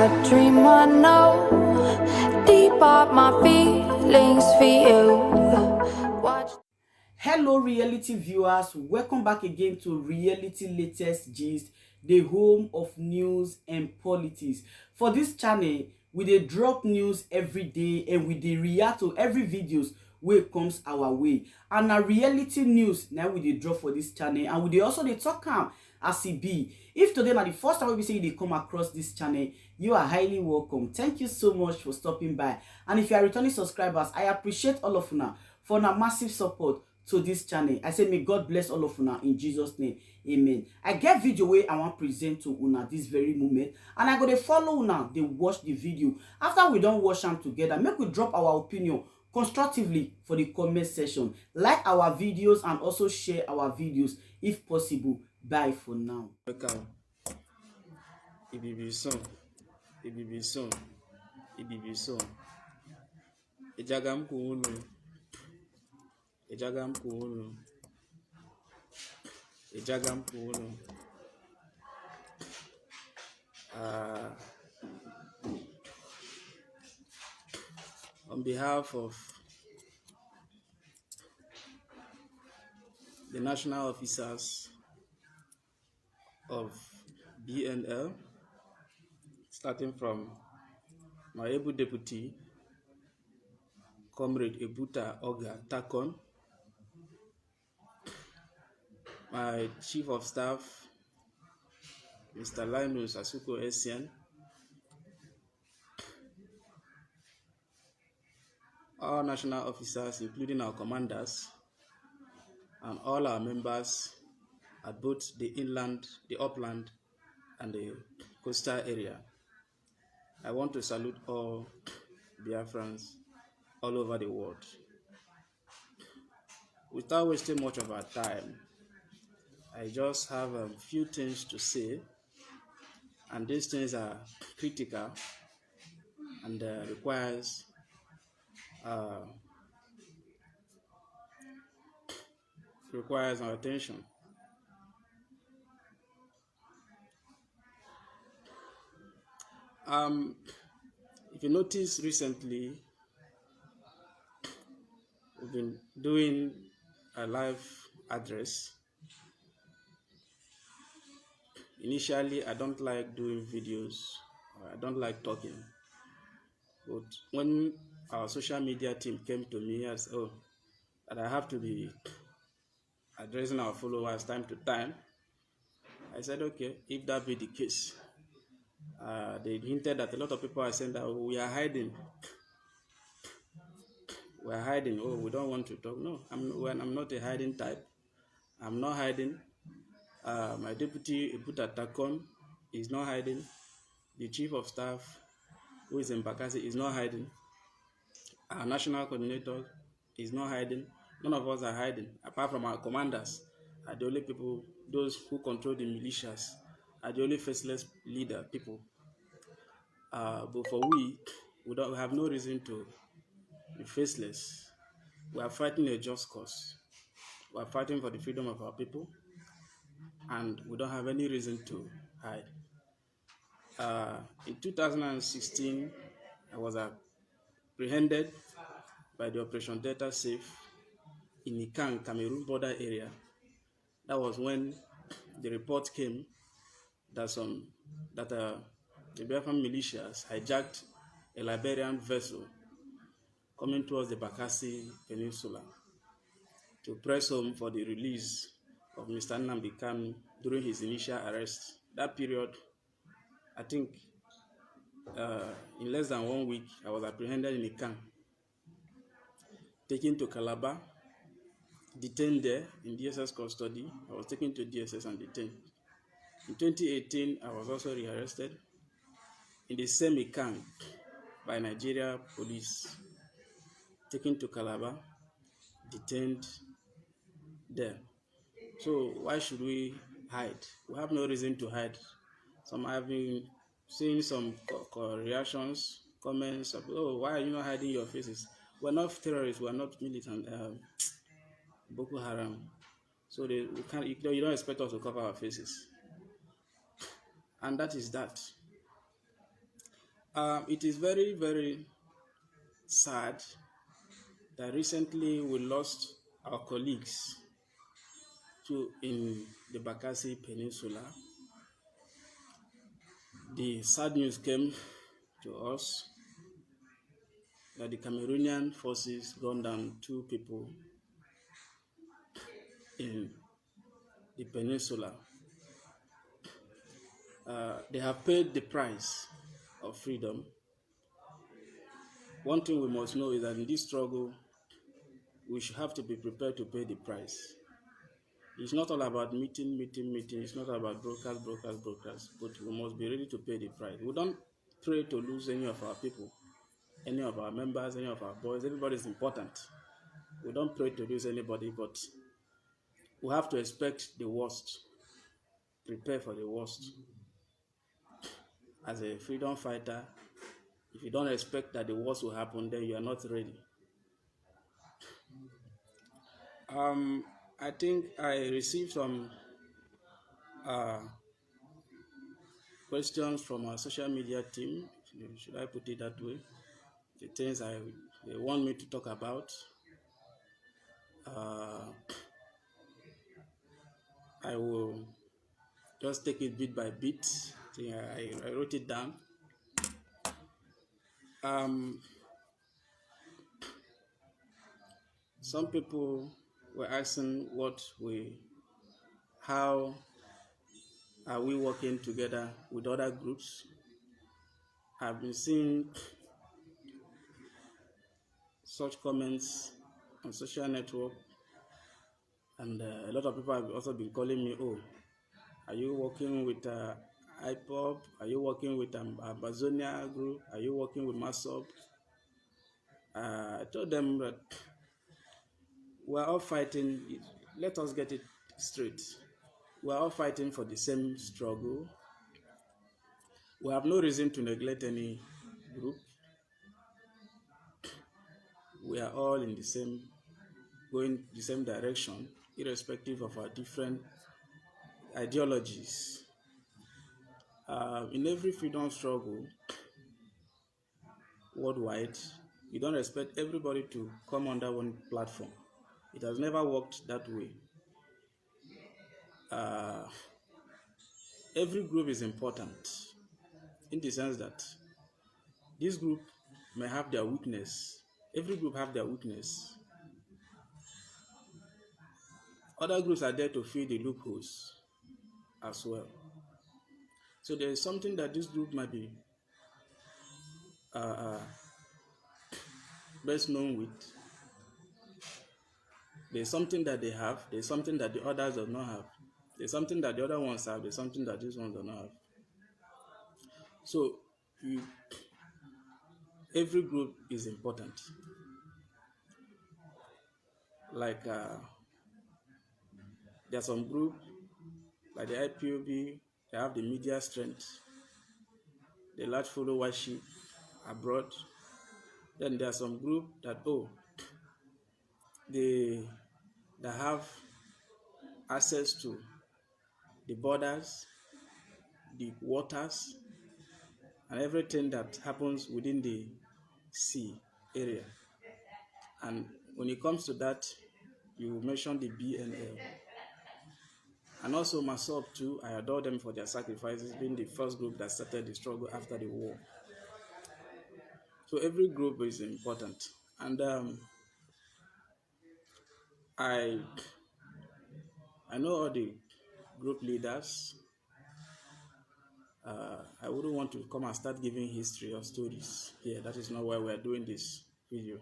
a dream I know. Deep up my feelings for you. Watch. Hello reality viewers, welcome back again to Reality Latest Gist, the home of news and politics. For this channel, we dey drop news every day and we dey react to every videos wey comes our way. And na reality news na we dey drop for this channel, and we dey also dey talk am as e be. If today na the first time we say you dey come across this channel, you are highly welcome. Thank you so much for stopping by. And if you are returning subscribers, I appreciate all of una for una massive support to this channel. I say may God bless all of una in Jesus name. Amen. I get video wey I want present to una this very moment, and I go dey follow una dey watch the video. After we don watch am together, make we drop our opinion constructively for the comment section. Like our videos and also share our videos if possible. Bye for now. Welcome. Ibibi son. Ejagam kuunu. On behalf of the national officers of BNL, starting from my able deputy, Comrade Ebuta Oga Takon, my chief of staff, Mr. Linus Asuko Essien, all national officers, including our commanders, and all our members at both the inland, the upland, and the coastal area. I want to salute all Biafrans all over the world. Without wasting much of our time, I just have a few things to say, and these things are critical and requires our attention. If you notice recently, we've been doing a live address. Initially, I don't like doing videos, I don't like talking. But when our social media team came to me and said, oh, that I have to be addressing our followers time to time, I said, okay, if that be the case. They hinted that a lot of people are saying that we are hiding. We are hiding. Oh, we don't want to talk. No, I'm not a hiding type. I'm not hiding. My deputy, Ebuta Takon, is not hiding. The chief of staff, who is in Bakasi, is not hiding. Our national coordinator is not hiding. None of us are hiding, apart from our commanders. Are the only people, those who control the militias, are the only faceless leader people. But for we have no reason to be faceless. We are fighting a just cause. We are fighting for the freedom of our people, and we don't have any reason to hide. In 2016, I was apprehended by the Operation Delta Safe in Ikang, Cameroon border area. That was when the report came that the Biafra militias hijacked a Liberian vessel coming towards the Bakasi Peninsula to press home for the release of Mr. Nnamdi Kanu during his initial arrest. That period, I think, in less than 1 week, I was apprehended in Ikang, taken to Calabar, detained there in DSS custody. I was taken to DSS and detained. In 2018, I was also rearrested in the same Ikang by Nigeria police, taken to Calabar, detained there. So why should we hide? We have no reason to hide. Some have been seeing some reactions, comments of, oh, why are you not hiding your faces? We're not terrorists, we're not militant, Boko Haram. So you don't expect us to cover our faces. And that is that. It is very, very sad that recently we lost our colleagues in the Bakasi Peninsula. The sad news came to us that the Cameroonian forces gunned down 2 people in the peninsula. They have paid the price of freedom. One thing we must know is that in this struggle, we should have to be prepared to pay the price. It's not all about meeting. It's not about brokers, but we must be ready to pay the price. We don't pray to lose any of our people, any of our members, any of our boys. Everybody is important. We don't pray to lose anybody, but we have to expect the worst, prepare for the worst. As a freedom fighter, if you don't expect that the worst will happen, then you are not ready. I think I received some questions from our social media team, should I put it that way? The things they want me to talk about. I will just take it bit by bit. I wrote it down. Some people were asking how are we working together with other groups. I've been seeing such comments on social network, and a lot of people have also been calling me, oh, are you working with IPOP? Are you working with Amazonia group? Are you working with MASOP? I told them that we're all fighting. Let us get it straight. We're all fighting for the same struggle. We have no reason to neglect any group. We are all in going the same direction, irrespective of our different ideologies. In every freedom struggle worldwide, you don't expect everybody to come under one platform. It has never worked that way. Every group is important in the sense that this group may have their weakness. Every group have their weakness. Other groups are there to fill the loopholes as well. So there is something that this group might be best known with. There's something that they have. There's something that the others do not have. There's something that the other ones have. There's something that these ones do not have. So every group is important. Like there are some groups like the IPOB. They have the media strength, the large followership abroad. Then there are some groups that they have access to the borders, the waters, and everything that happens within the sea area. And when it comes to that, you mention the BNL. And also MASOP too, I adore them for their sacrifices, being the first group that started the struggle after the war. So every group is important. And I know all the group leaders. I wouldn't want to come and start giving history or stories here. That is not why we are doing this video.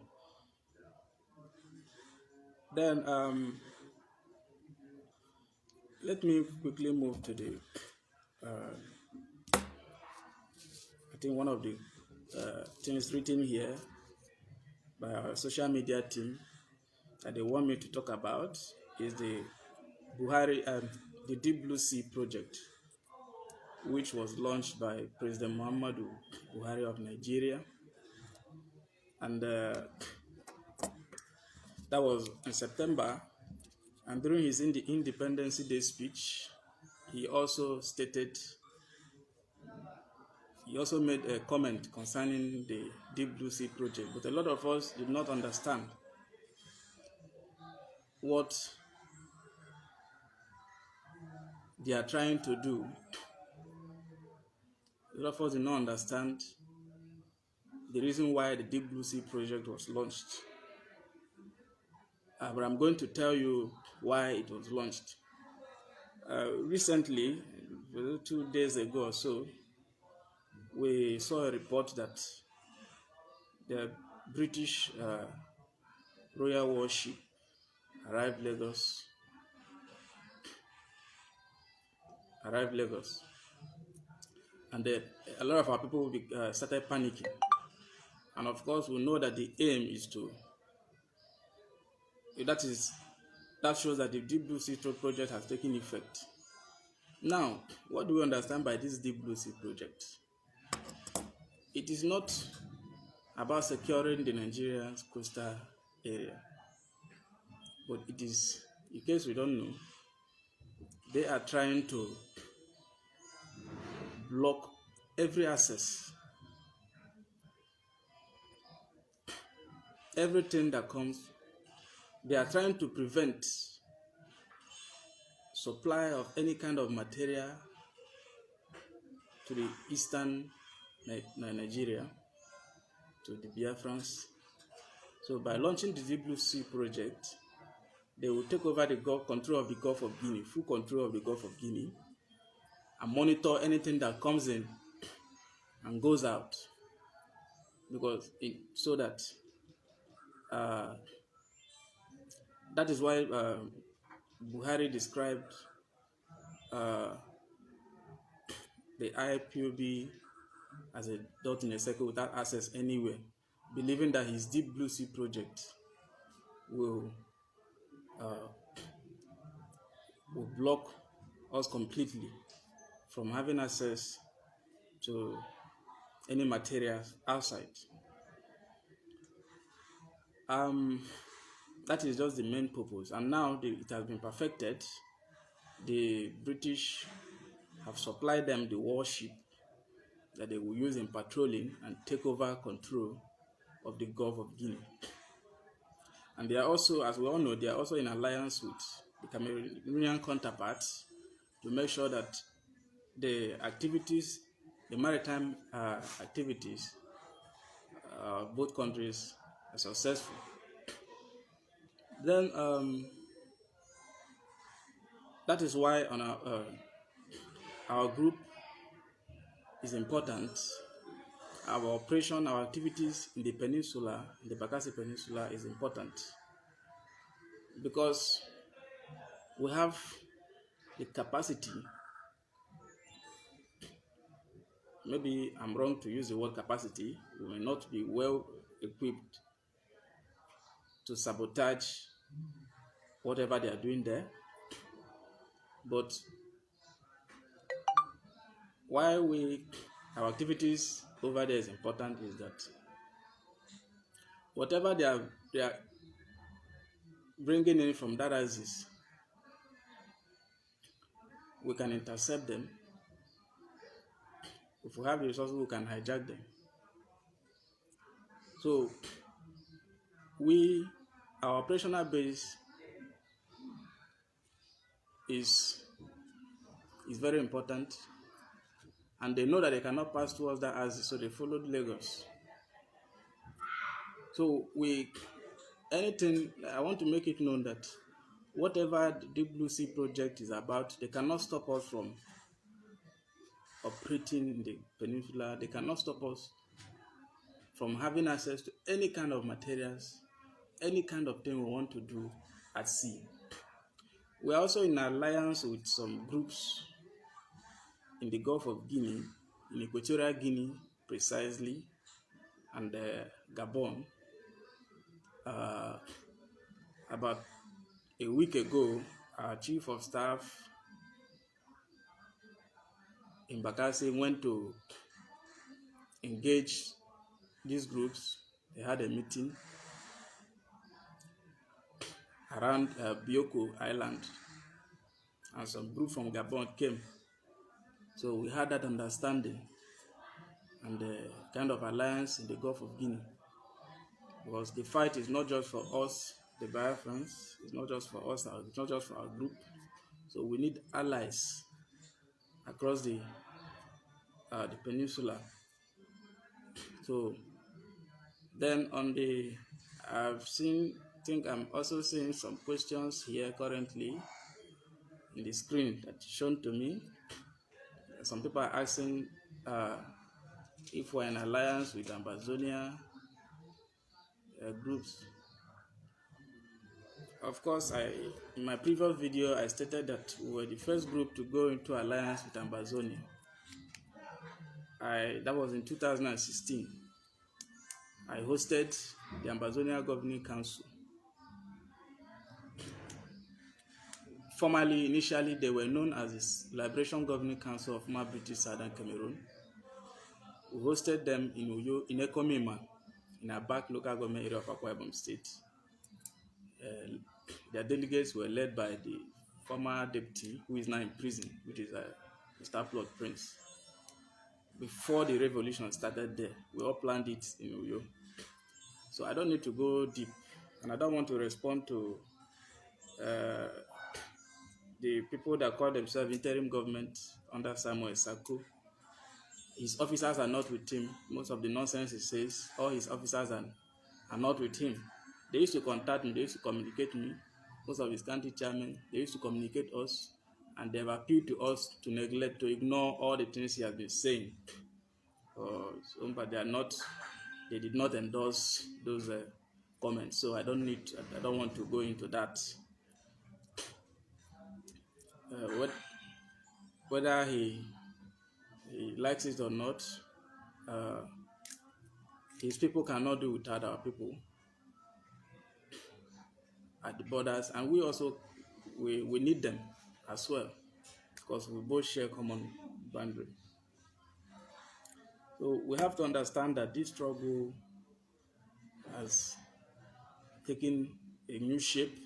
Then let me quickly move to the I think one of the things written here by our social media team that they want me to talk about is the the Deep Blue Sea project, which was launched by President Muhammadu Buhari of Nigeria. And that was in September. And during his Independence Day speech, he also stated he also made a comment concerning the Deep Blue Sea project, but a lot of us did not understand what they are trying to do. A lot of us did not understand the reason why the Deep Blue Sea project was launched. But I'm going to tell you why it was launched. Recently, 2 days ago or so, we saw a report that the British royal warship arrived Lagos, and a lot of our people started panicking. And of course, we know that the aim is that shows that the Deep Blue Sea project has taken effect. Now, what do we understand by this Deep Blue Sea project? It is not about securing the Nigerian coastal area, but it is, in case we don't know, they are trying to block every access, everything that comes. They are trying to prevent supply of any kind of material to the eastern Nigeria, to the Biafrans. So by launching the Deep Blue Sea project, they will take over the control of the Gulf of Guinea, full control of the Gulf of Guinea, and monitor anything that comes in and goes out, because so that that is why Buhari described the IPOB as a dot in a circle without access anywhere, believing that his Deep Blue Sea project will block us completely from having access to any materials outside. That is just the main purpose, and now it has been perfected. The British have supplied them the warship that they will use in patrolling and take over control of the Gulf of Guinea. And they are also, as we all know, they are also in alliance with the Cameroonian counterparts to make sure that the activities, the maritime activities, both countries are successful. Then that is why on our group is important. Our operation, our activities in the peninsula, in the Bakasi Peninsula, is important because we have the capacity. Maybe I'm wrong to use the word capacity. We may not be well equipped to sabotage whatever they are doing there, but why our activities over there is important is that whatever they are bringing in from that axis, we can intercept them. If we have the resources, we can hijack them. So our operational base is very important, and they know that they cannot pass towards that axis, so they followed Lagos. So I want to make it known that whatever the Deep Blue Sea project is about, they cannot stop us from operating in the peninsula. They cannot stop us from having access to any kind of materials, any kind of thing we want to do at sea. We are also in alliance with some groups in the Gulf of Guinea, in Equatorial Guinea precisely, and Gabon. About a week ago, our chief of staff in Bakasi went to engage these groups. They had a meeting around Bioko Island, and some group from Gabon came. So we had that understanding and the kind of alliance in the Gulf of Guinea. Because the fight is not just for us, the Biafrans, it's not just for us, it's not just for our group. So we need allies across the peninsula. So then I'm also seeing some questions here currently in the screen that's shown to me. Some people are asking if we're in alliance with Ambazonia groups. Of course, in my previous video, I stated that we were the first group to go into alliance with Ambazonia. That was in 2016. I hosted the Ambazonia Governing Council. Formerly, initially, they were known as the Liberation Governing Council of former British Southern Cameroon. We hosted them in Uyo, in Ekomima, in Abak local government area of Akwa Ibom State. Their delegates were led by the former deputy, who is now in prison, which is Mr. Plot Prince. Before the revolution started there, we all planned it in Uyo. So I don't need to go deep, and I don't want to respond to the people that call themselves interim government under Samuel Sako. His officers are not with him. Most of the nonsense he says, all his officers are not with him. They used to contact me, they used to communicate me. Most of his county chairmen, they used to communicate us, and they've appealed to us to neglect, to ignore all the things he has been saying. But they did not endorse those comments. So I don't want to go into that. Whether he likes it or not, his people cannot do without our people at the borders, and we also we need them as well, because we both share common boundary. So we have to understand that this struggle has taken a new shape.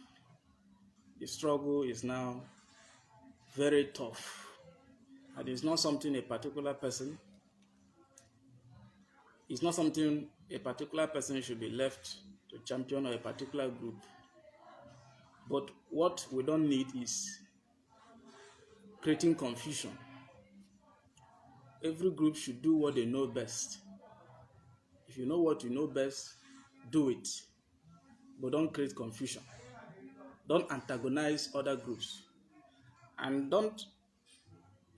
The struggle is now very tough, and it's not something a particular person should be left to champion, or a particular group. But what we don't need is creating confusion. Every group should do what they know best. If you know what you know best, do it. But don't create confusion. Don't antagonize other groups. And don't,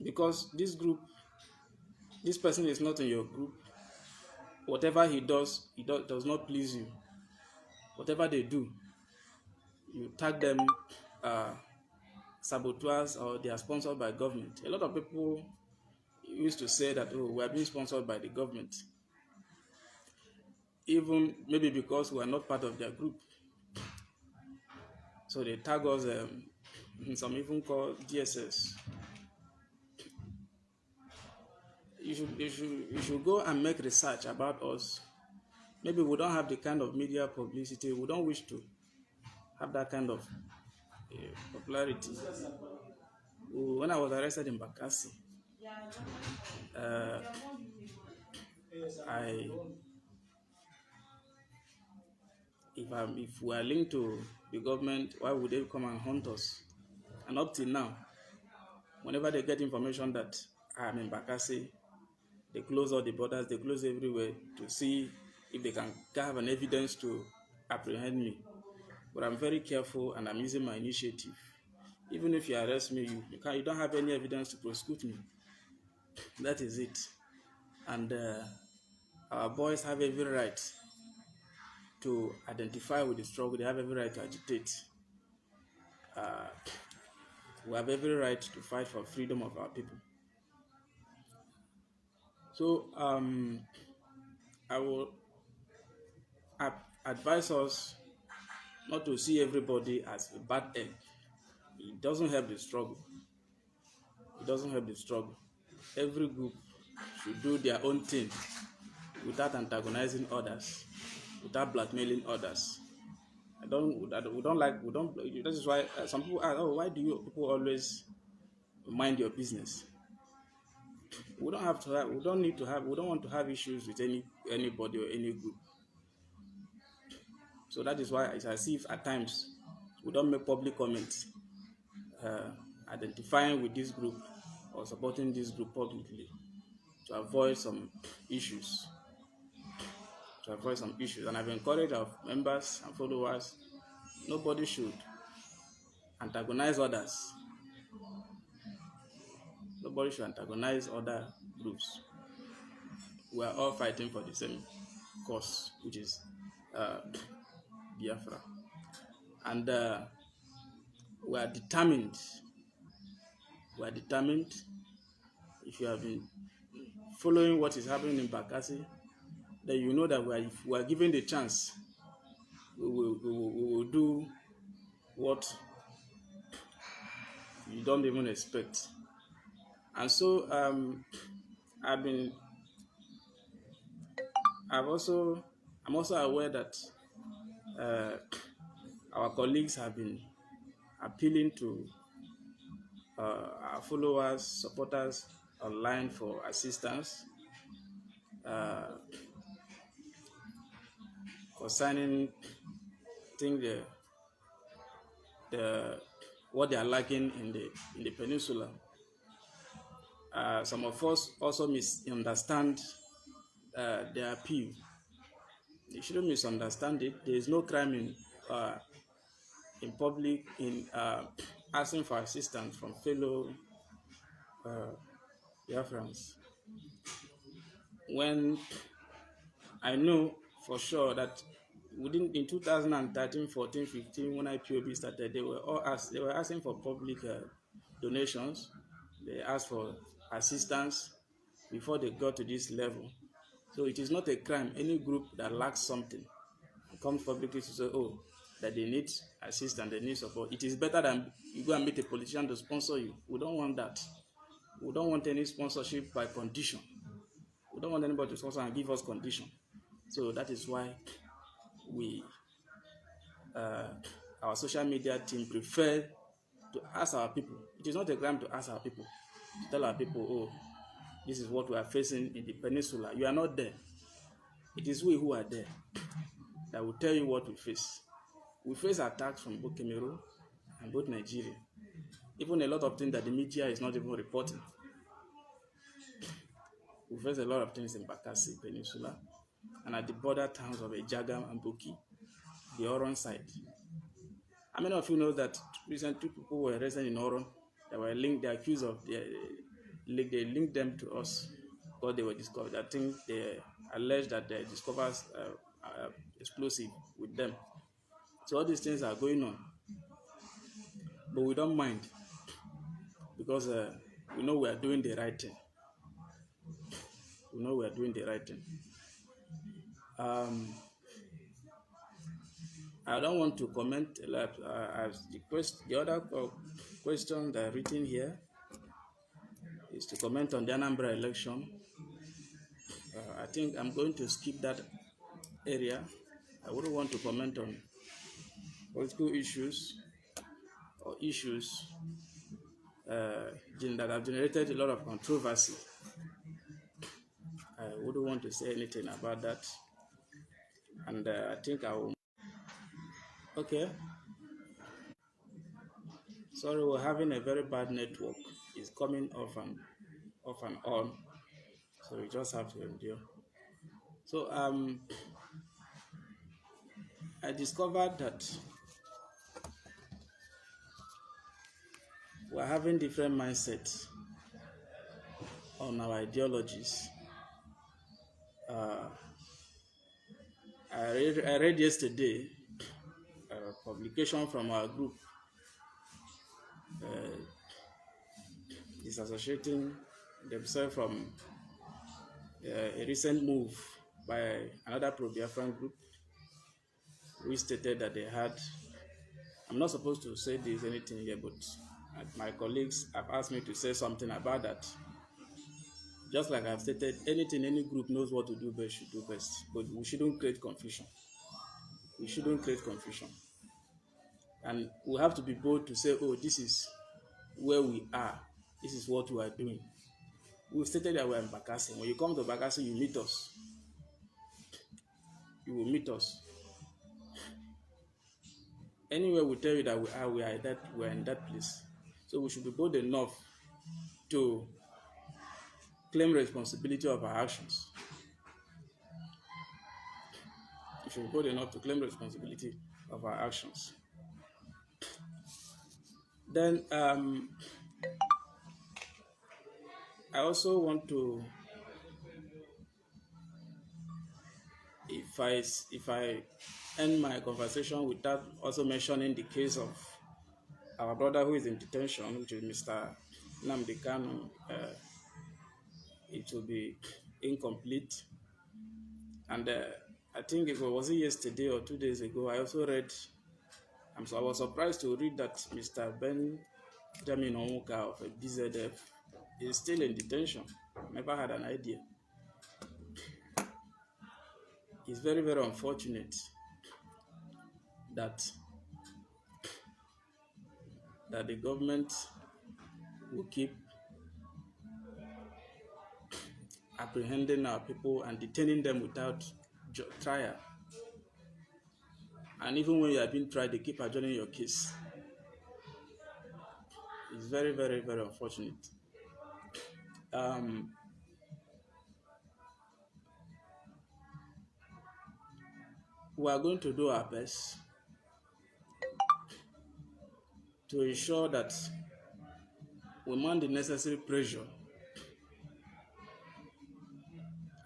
because this person is not in your group, whatever he does does not please you. Whatever they do, you tag them saboteurs, or they are sponsored by government. A lot of people used to say that, oh, we are being sponsored by the government, even maybe because we are not part of their group. So they tag us, some even call DSS. You should go and make research about us. Maybe we don't have the kind of media publicity. We don't wish to have that kind of popularity. When I was arrested in Bakasi, if we are linked to the government, why would they come and hunt us? And up till now, whenever they get information that I'm in Bakasi, they close all the borders, they close everywhere to see if they can have an evidence to apprehend me. But I'm very careful, and I'm using my initiative. Even if you arrest me, you don't have any evidence to prosecute me. That is it. And our boys have every right to identify with the struggle. They have every right to agitate. We have every right to fight for freedom of our people. So I will advise us not to see everybody as a bad egg. It doesn't help the struggle. It doesn't help the struggle. Every group should do their own thing without antagonizing others, without blackmailing others. That is why some people ask, oh, why do you people always mind your business? we don't have to have, we don't need to have, we don't want to have issues with anybody or any group. So that is why it's as if at times we don't make public comments identifying with this group or supporting this group publicly to avoid some issues. And I've encouraged our members and followers, nobody should antagonize others. Nobody should antagonize other groups. We are all fighting for the same cause, which is Biafra. And we are determined. We are determined. If you have been following what is happening in Bakasi, then you know that if we are given the chance, we will do what you don't even expect. And so I'm also aware that our colleagues have been appealing to our followers, supporters online for assistance concerning what they are lacking in the peninsula. Some of us also misunderstand their appeal. You shouldn't misunderstand it. There is no crime in public in asking for assistance from fellow Biafrans. When I know for sure that in 2013, 14, 15, when IPOB started, they were asking for public donations. They asked for assistance before they got to this level. So it is not a crime. Any group that lacks something comes publicly to say, oh, that they need assistance, they need support. It is better than you go and meet a politician to sponsor you. We don't want that. We don't want any sponsorship by condition. We don't want anybody to sponsor and give us condition. So that is why our social media team prefer to ask our people. It is not a crime to ask our people, to tell our people, oh, this is what we are facing in the peninsula. You are not there. It is we who are there that will tell you what we face. We face attacks from both Cameroon and both Nigeria. Even a lot of things that the media is not even reporting. We face a lot of things in Bakasi Peninsula and at the border towns of Ejagam and Boki, the Oron side. How many of you know that recently people were arrested in Oron that were linked, they accused of, they linked them to us because they were discovered. I think they alleged that they discovered explosive with them. So all these things are going on. But we don't mind because we know we are doing the right thing. We know we are doing the right thing. I don't want to comment as the other question that are written here is to comment on the Anambra election. I think I'm going to skip that area. I wouldn't want to comment on political issues or issues that have generated a lot of controversy. I wouldn't want to say anything about that. And I think I will. Okay. Sorry, we're having a very bad network. It's coming off and on. So we just have to endure. So I discovered that we're having different mindsets on our ideologies. I read yesterday a publication from our group disassociating themselves from a recent move by another pro-Biafran group, which stated that they had, I'm not supposed to say this anything here, but my colleagues have asked me to say something about that. Just like I've stated, anything any group knows what to do best should do best, but we shouldn't create confusion. We shouldn't create confusion. And we have to be bold to say, oh, this is where we are. This is what we are doing. we stated that we're in Bakasi. When you come to Bakasi, you meet us. You will meet us. Anywhere we tell you that we are in that place. So we should be bold enough to claim responsibility of our actions. We should be bold enough to claim responsibility of our actions. Then I also want to, if I end my conversation without also mentioning the case of our brother who is in detention, which is Mr. Nnamdi Kanu, it will be incomplete. And I think it was yesterday or 2 days ago, I also read, I was surprised to read that Mr. Benjamin Onwuka of BZF is still in detention. Never had an idea. It's very, very unfortunate that the government will keep apprehending our people and detaining them without trial. And even when you are being tried, they keep adjourning your case. It's very, very, very unfortunate. We are going to do our best to ensure that we mount the necessary pressure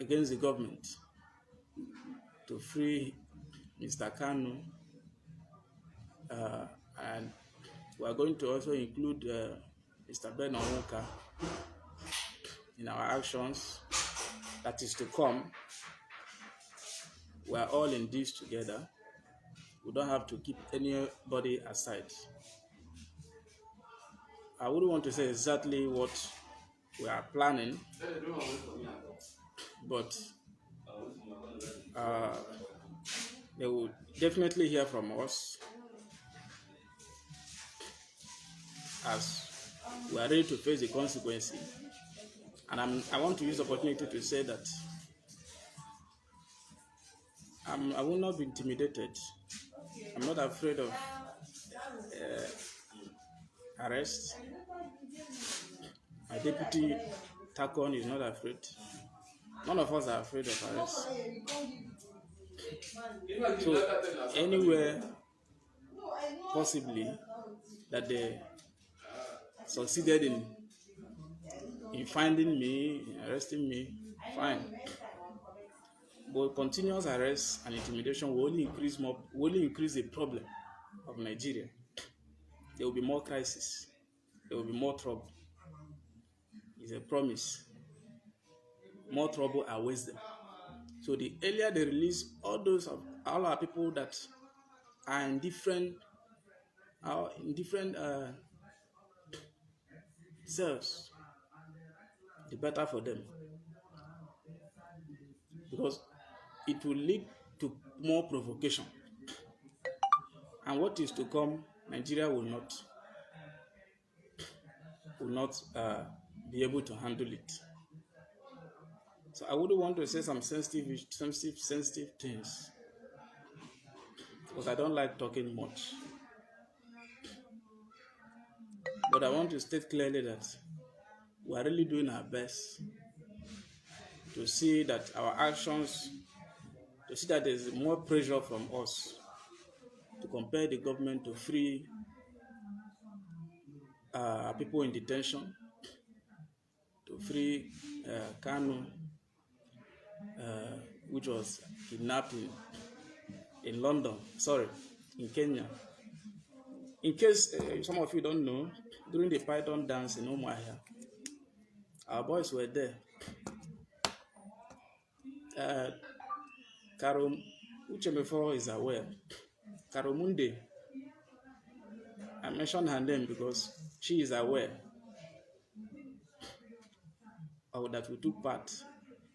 against the government to free Mr. Kanu, and we are going to also include Mr. Ben Onwuka in our actions that is to come. We are all in this together. We don't have to keep anybody aside. I wouldn't want to say exactly what we are planning, but they will definitely hear from us as we are ready to face the consequences. And I want to use the opportunity to say that I will not be intimidated. I'm not afraid of arrest. My deputy Takon is not afraid. None of us are afraid of arrest. So anywhere possibly that they succeeded in finding me, arresting me, fine. But continuous arrest and intimidation will only increase the problem of Nigeria. There will be more crisis. There will be more trouble. It's a promise. More trouble awaits them. So the earlier they release all our people that are in different cells, the better for them. Because it will lead to more provocation. And what is to come, Nigeria will not be able to handle it. So I wouldn't want to say some sensitive things, because I don't like talking much. But I want to state clearly that we are really doing our best to see that our actions, to see that there's more pressure from us to compel the government to free people in detention, to free Kanu, which was kidnapped in Kenya. In case some of you don't know, during the Python dance in Umuahia, our boys were there. Uche before is aware. Karomunde, I mentioned her name because she is aware of that we took part.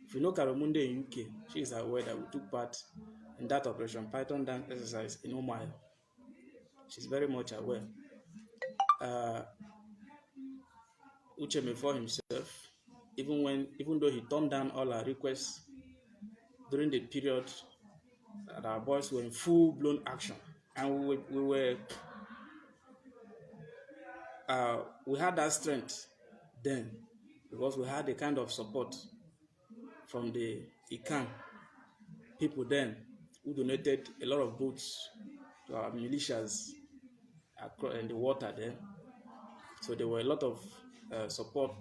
If you know Karomunde in UK, she is aware that we took part in that Operation Python dance exercise in Umuahia. She's very much aware. Uche before himself even though he turned down all our requests during the period that our boys were in full-blown action. And we had that strength then because we had a kind of support from the Ikan people then who donated a lot of boats to our militias in the water then. So there were a lot of support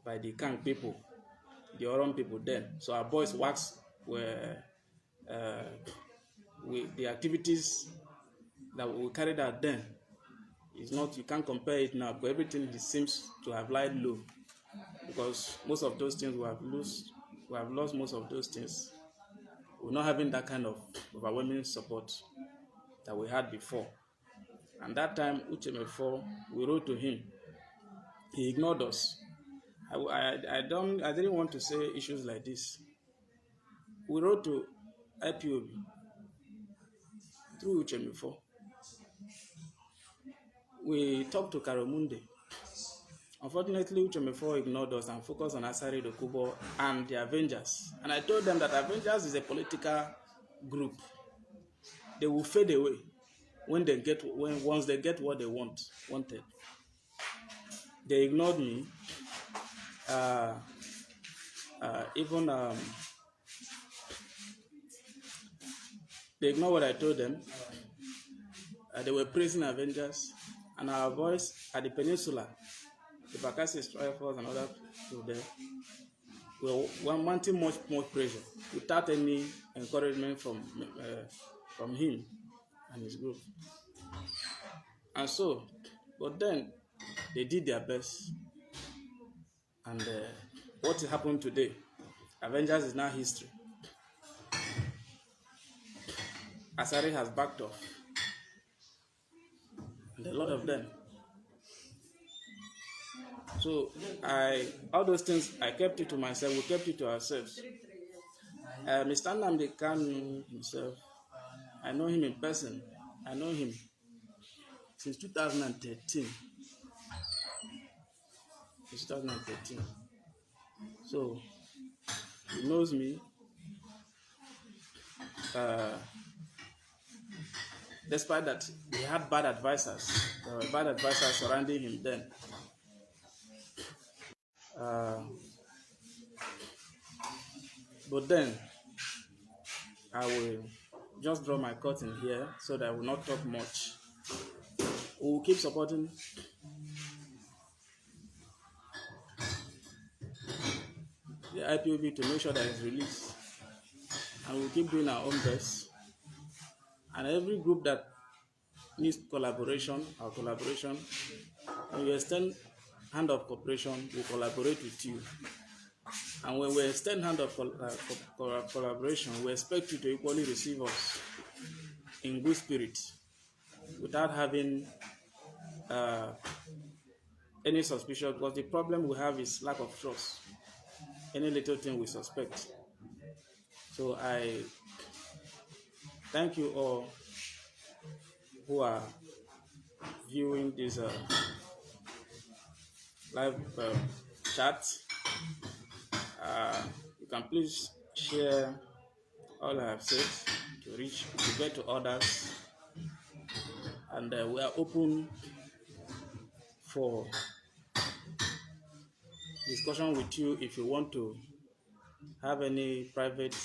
by the Ikan people, the Oron people then. So our boys were the activities that we carried out then is not, you can't compare it now, but everything seems to have lied low because most of those things we have lost most of those things. We're not having that kind of overwhelming support that we had before. And that time, Uchemefo, we wrote to him. He ignored us. I didn't want to say issues like this. We wrote to IPOB through Uchemefo. We talked to Karamunde. Unfortunately, Uchemefo ignored us and focused on Asari Dokubo and the Avengers. And I told them that Avengers is a political group. They will fade away once they get what they wanted. They ignored me. They ignored what I told them. They were praising Avengers, and our boys at the peninsula, the Bakasi strikers and other people there, were wanting much more pressure without any encouragement from him and his group. And so, but then they did their best, and what happened today, Avengers is now history. Asari has backed off, and a lot of them. So all those things, I kept it to myself, we kept it to ourselves. Mr. Nnamdi Kanu himself, I know him in person. I know him since 2013. So he knows me. Despite that, he had bad advisors. There were bad advisors surrounding him then. But then, I will just draw my curtain here so that I will not talk much. We will keep supporting the IPOB to make sure that it's released. And we'll keep doing our own best. And every group that needs collaboration, when you extend hand of cooperation, we collaborate with you. And when we extend hand of collaboration, we expect you to equally receive us in good spirit, without having any suspicion, because the problem we have is lack of trust. Any little thing we suspect. So I thank you all who are viewing this live chat. You can please share all I have said to get to others, and we are open for discussion with you. If you want to have any private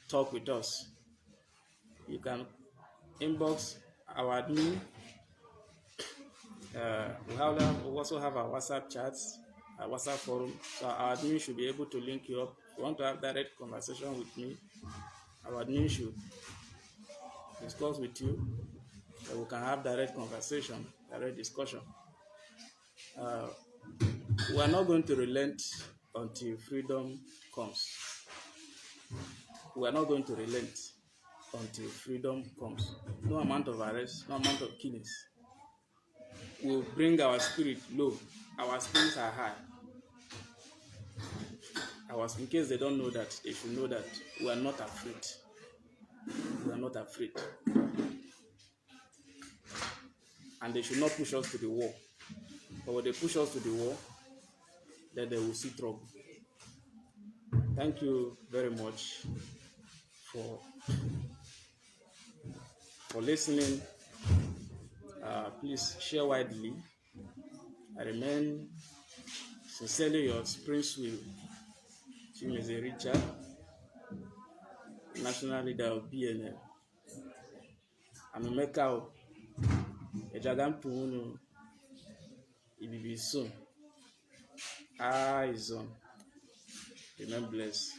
talk with us, you can inbox our admin. We also have our WhatsApp chats, our WhatsApp forum, so our admin should be able to link you up. If you want to have direct conversation with me, our admin should discuss with you, so we can have direct conversation, direct discussion. We are not going to relent until freedom comes. We are not going to relent until freedom comes. No amount of arrest, no amount of killings will bring our spirit low. Our spirits are high. In case they don't know that, they should know that we are not afraid. We are not afraid. And they should not push us to the wall. But when they push us to the wall, then they will see trouble. Thank you very much for listening. Please share widely. I remain sincerely yours, Prince Will Chimeze Richard, national leader of BNL. I'm a Mekao, a Jagampuno, Ibibi soon. Eyes on. Remember blessed.